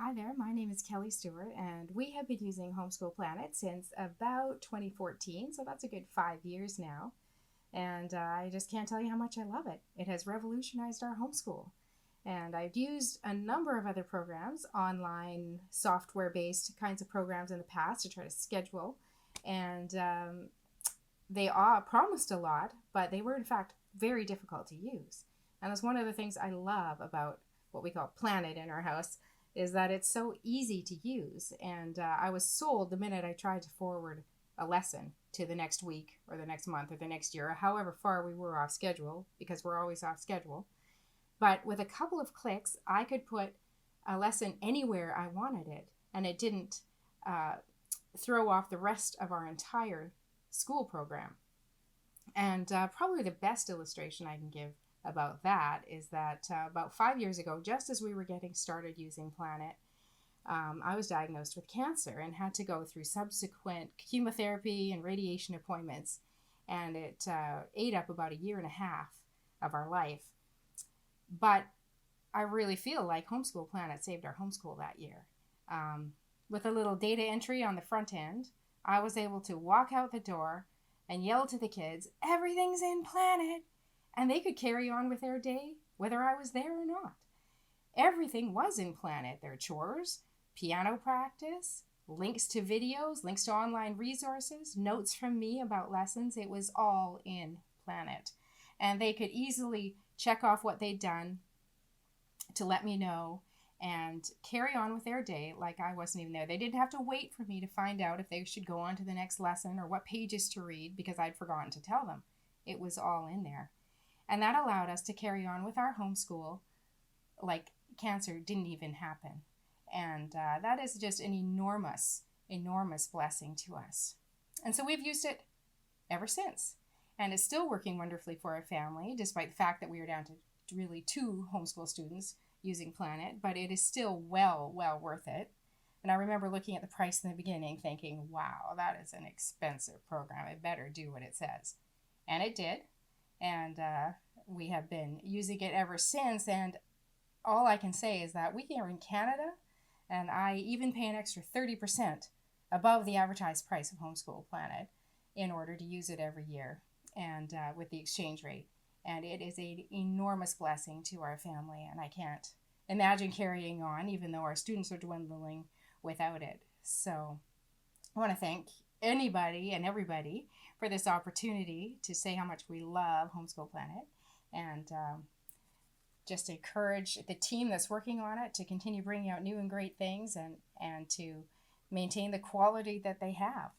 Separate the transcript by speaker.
Speaker 1: Hi there, my name is Kelly Stewart, and we have been using Homeschool Planet since about 2014, so that's a good 5 years now. And I just can't tell you how much I love it. It has revolutionized our homeschool. And I've used a number of other programs, online software based kinds of programs in the past to try to schedule. And they all promised a lot, but they were in fact very difficult to use. And that's one of the things I love about what we call Planet in our house is that it's so easy to use. And I was sold the minute I tried to forward a lesson to the next week or the next month or the next year, however far we were off schedule, because we're always off schedule. But with a couple of clicks, I could put a lesson anywhere I wanted it, and it didn't uh, throw off the rest of our entire school program. And probably the best illustration I can give about that is that about 5 years ago, just as we were getting started using Planet, I was diagnosed with cancer and had to go through subsequent chemotherapy and radiation appointments. And it ate up about a year and a half of our life. But I really feel like Homeschool Planet saved our homeschool that year. Um, with a little data entry on the front end, I was able to walk out the door and yell to the kids, "Everything's in Planet!" And they could carry on with their day whether I was there or not. Everything was in Planet: their chores, piano practice, links to videos, links to online resources, notes from me about lessons. It was all in Planet. And they could easily check off what they'd done to let me know and carry on with their day like I wasn't even there. They didn't have to wait for me to find out if they should go on to the next lesson or what pages to read because I'd forgotten to tell them. It was all in there. And that allowed us to carry on with our homeschool like cancer didn't even happen. And that is just an enormous, enormous blessing to us. And so we've used it ever since. And it's still working wonderfully for our family, despite the fact that we are down to really two homeschool students using Planet, but it is still well worth it. And I remember looking at the price in the beginning thinking, wow, that is an expensive program. It better do what it says. And it did. And we have been using it ever since. And all I can say is that we are in Canada, and I even pay an extra 30% above the advertised price of Homeschool Planet in order to use it every year and with the exchange rate. And it is an enormous blessing to our family, and I can't imagine carrying on, even though our students are dwindling, without it. So I want to thank anybody and everybody for this opportunity to say how much we love Homeschool Planet and just encourage the team that's working on it to continue bringing out new and great things and to maintain the quality that they have.